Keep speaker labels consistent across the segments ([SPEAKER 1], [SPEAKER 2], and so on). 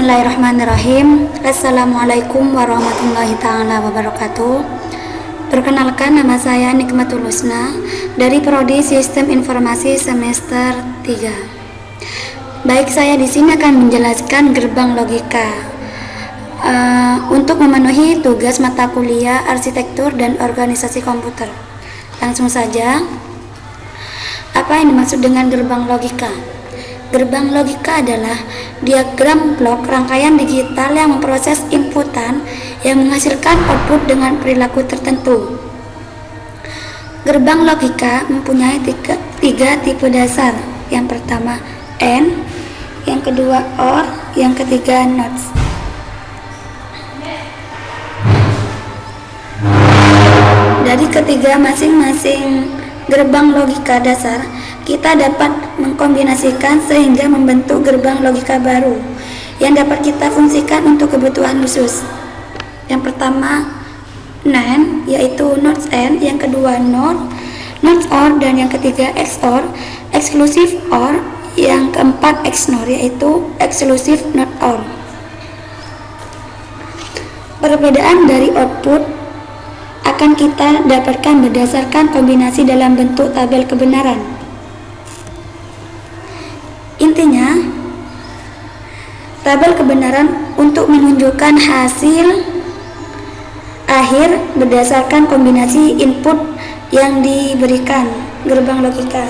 [SPEAKER 1] Bismillahirrahmanirrahim. Assalamualaikum warahmatullahi ta'ala wabarakatuh. Perkenalkan, nama saya Nikmatul Husna dari Prodi Sistem Informasi semester 3. Baik, saya di sini akan menjelaskan gerbang logika untuk memenuhi tugas mata kuliah Arsitektur dan Organisasi Komputer. Langsung saja, apa yang dimaksud dengan gerbang logika? Gerbang logika adalah diagram blok rangkaian digital yang memproses inputan yang menghasilkan output dengan perilaku tertentu. Gerbang logika mempunyai tiga tipe dasar. Yang pertama AND, yang kedua OR, yang ketiga NOT. Dari ketiga masing-masing gerbang logika dasar, kita dapat mengkombinasikan sehingga membentuk gerbang logika baru yang dapat kita fungsikan untuk kebutuhan khusus. Yang pertama NAND, yaitu NOT AND, yang kedua NOR, NOT OR, dan yang ketiga XOR, eksklusif OR, yang keempat XNOR, yaitu eksklusif NOT OR. Perbedaan dari output akan kita dapatkan berdasarkan kombinasi dalam bentuk tabel kebenaran. Intinya, tabel kebenaran untuk menunjukkan hasil akhir berdasarkan kombinasi input yang diberikan gerbang logika.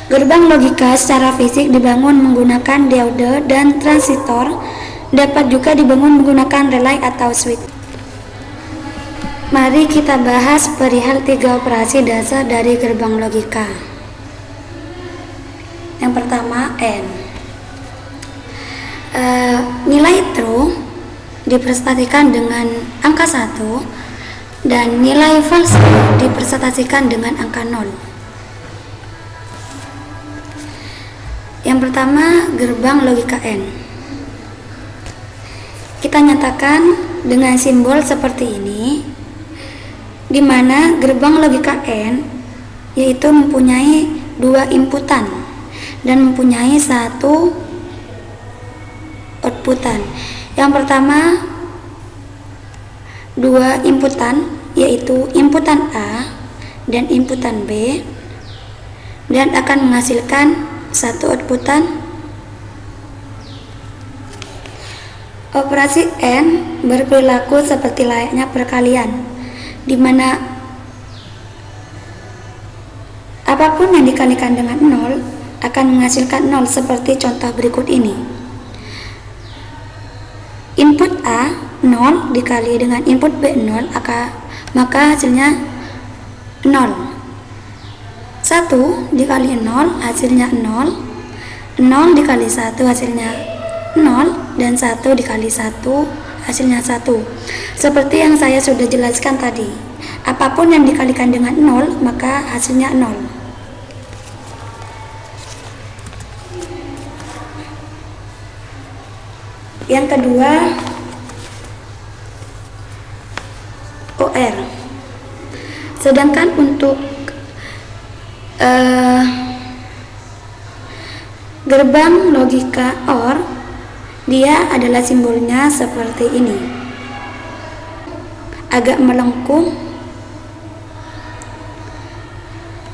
[SPEAKER 1] Gerbang logika secara fisik dibangun menggunakan diode dan transistor, dapat juga dibangun menggunakan relay atau switch. Mari kita bahas perihal tiga operasi dasar dari gerbang logika. Yang pertama AND. Nilai true dipresentasikan dengan angka 1 dan nilai false dipresentasikan dengan angka 0. Yang pertama, gerbang logika AND. Kita nyatakan dengan simbol seperti ini, di mana gerbang logika AND yaitu mempunyai dua inputan dan mempunyai satu outputan. Yang pertama, dua inputan yaitu inputan A dan inputan B, dan akan menghasilkan satu outputan. Operasi AND berperilaku seperti layaknya perkalian, di mana apapun yang dikalikan dengan 0 akan menghasilkan 0, seperti contoh berikut ini. Input A 0 dikali dengan input B 0, maka hasilnya 0. 1 dikali 0 hasilnya 0, 0 dikali 1 hasilnya 0, dan 1 dikali 1 hasilnya 1. Seperti yang saya sudah jelaskan tadi, apapun yang dikalikan dengan 0 maka hasilnya 0. Yang kedua, OR. Sedangkan untuk gerbang logika OR, dia adalah simbolnya seperti ini, agak melengkung,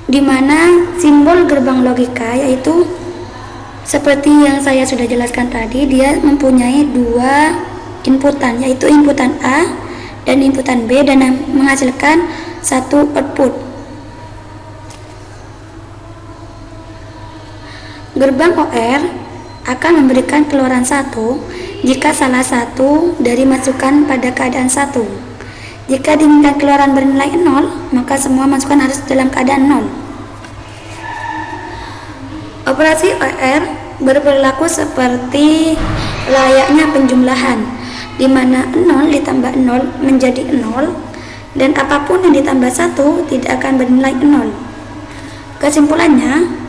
[SPEAKER 1] di mana simbol gerbang logika yaitu seperti yang saya sudah jelaskan tadi, dia mempunyai dua inputan, yaitu inputan A dan inputan B, dan menghasilkan satu output. Gerbang OR akan memberikan keluaran 1 jika salah satu dari masukan pada keadaan 1. Jika diminta keluaran bernilai 0, maka semua masukan harus dalam keadaan 0. Operasi OR berperilaku seperti layaknya penjumlahan, di mana 0 ditambah 0 menjadi 0, dan apapun yang ditambah 1 tidak akan bernilai 0. Kesimpulannya,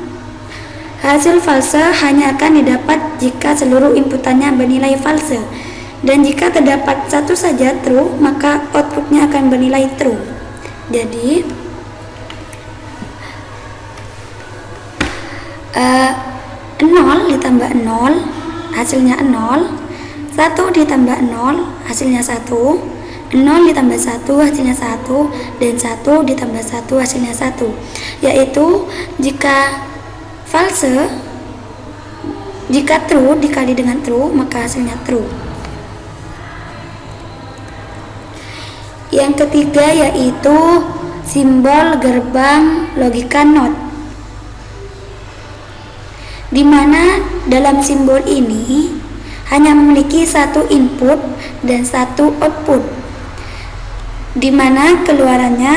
[SPEAKER 1] hasil false hanya akan didapat jika seluruh inputannya bernilai false, dan jika terdapat satu saja true, maka outputnya akan bernilai true. Jadi 0 ditambah 0 hasilnya 0, 1 ditambah 0 hasilnya 1, 0 ditambah 1 hasilnya 1, dan 1 ditambah 1 hasilnya 1, yaitu jika true dikali dengan true maka hasilnya true. Yang ketiga yaitu simbol gerbang logika NOT, di mana dalam simbol ini hanya memiliki satu input dan satu output, di mana keluarannya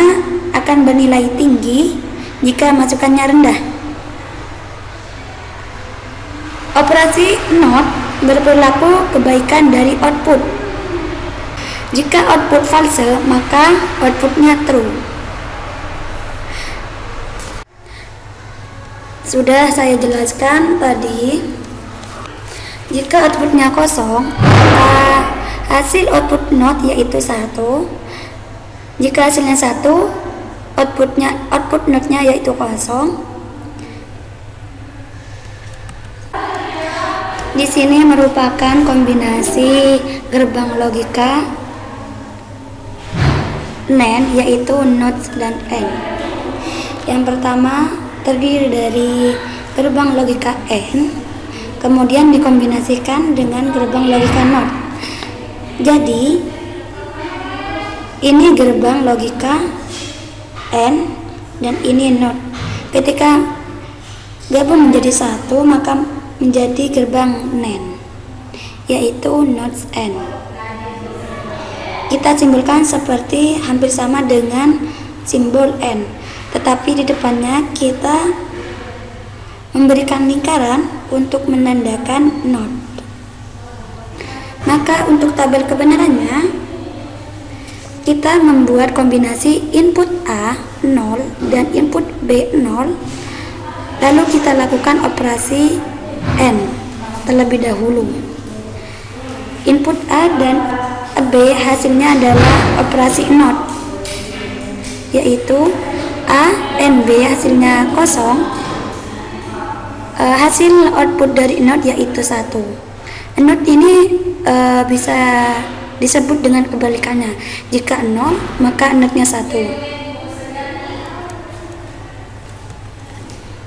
[SPEAKER 1] akan bernilai tinggi jika masukannya rendah. Operasi NOT berperilaku kebaikan dari output. Jika output false, maka outputnya true. Sudah saya jelaskan tadi, jika outputnya kosong, maka hasil output NOT yaitu 1. Jika hasilnya 1, output NOT-nya yaitu kosong. Di sini merupakan kombinasi gerbang logika NAND yaitu NOT dan AND. Yang pertama terdiri dari gerbang logika AND, kemudian dikombinasikan dengan gerbang logika NOT. Jadi ini gerbang logika AND dan ini NOT. Ketika gabung menjadi satu maka menjadi gerbang NAND yaitu NOT AND. Kita simbolkan seperti hampir sama dengan simbol AND, tetapi di depannya kita memberikan lingkaran untuk menandakan NOT. Maka untuk tabel kebenarannya kita membuat kombinasi input A 0 dan input B 0, lalu kita lakukan operasi AND terlebih dahulu. Input A dan B hasilnya adalah operasi NOT, yaitu A dan B hasilnya kosong. Hasil output dari NOT yaitu 1. NOT ini bisa disebut dengan kebalikannya. Jika 0 maka NOT-nya 1.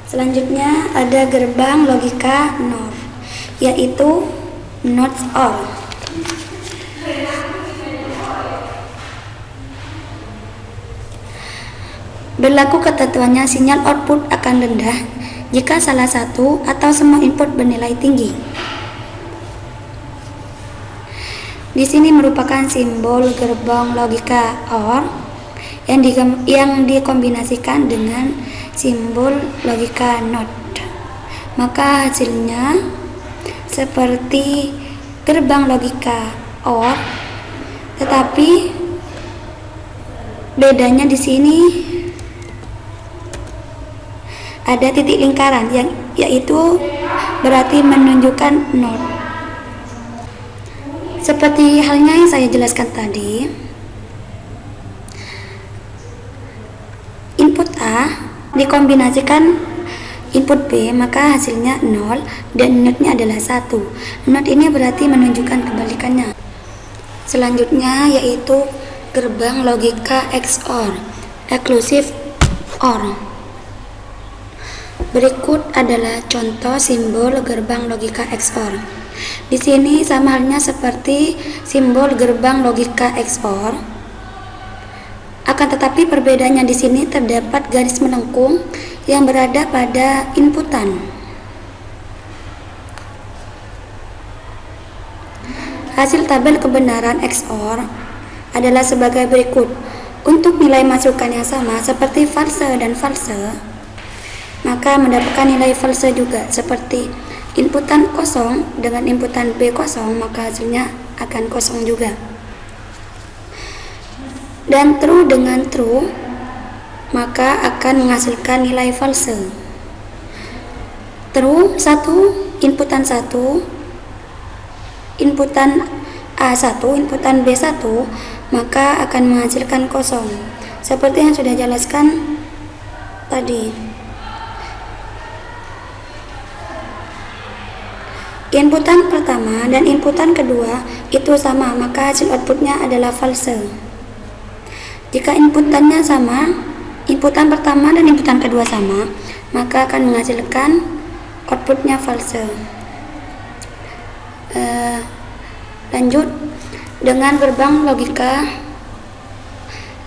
[SPEAKER 1] Selanjutnya ada gerbang logika NOR, yaitu NOT OR. Berlaku ketentuannya sinyal output akan rendah jika salah satu atau semua input bernilai tinggi. Di sini merupakan simbol gerbang logika OR yang dikombinasikan dengan simbol logika NOT. Maka hasilnya seperti gerbang logika OR, tetapi bedanya di sini ada titik lingkaran yaitu berarti menunjukkan NOT. Seperti halnya yang saya jelaskan tadi, input A dikombinasikan input B maka hasilnya 0 dan NOT-nya adalah 1. NOT ini berarti menunjukkan kebalikannya. Selanjutnya yaitu gerbang logika XOR, exclusive OR. Berikut adalah contoh simbol gerbang logika XOR. Di sini sama halnya seperti simbol gerbang logika XOR. Akan tetapi perbedaannya di sini terdapat garis melengkung yang berada pada inputan. Hasil tabel kebenaran XOR adalah sebagai berikut. Untuk nilai masukan yang sama seperti false dan false, maka mendapatkan nilai false juga, seperti inputan kosong dengan inputan B kosong, maka hasilnya akan kosong juga. Dan true dengan true, maka akan menghasilkan nilai false. True 1, inputan 1, inputan A1, inputan B1, maka akan menghasilkan kosong. Seperti yang sudah jelaskan tadi. inputan pertama dan inputan kedua itu sama, maka hasil outputnya adalah false. Jika inputannya sama, inputan pertama dan inputan kedua sama, maka akan menghasilkan outputnya false. Lanjut dengan gerbang logika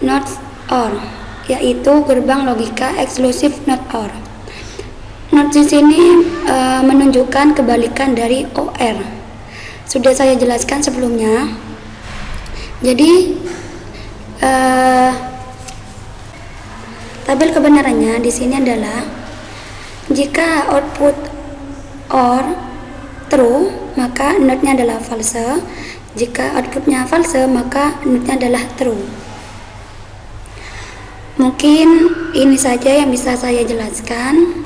[SPEAKER 1] not OR, yaitu gerbang logika eksklusif not OR. Not di sini menunjukkan kebalikan dari OR. Sudah saya jelaskan sebelumnya. Jadi tabel kebenarannya di sini adalah jika output OR true, maka not-nya adalah false. Jika outputnya false, maka not-nya adalah true. Mungkin ini saja yang bisa saya jelaskan.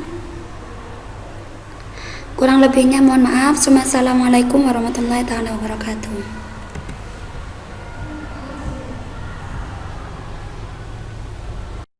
[SPEAKER 1] Kurang lebihnya mohon maaf. Assalamualaikum warahmatullahi wabarakatuh.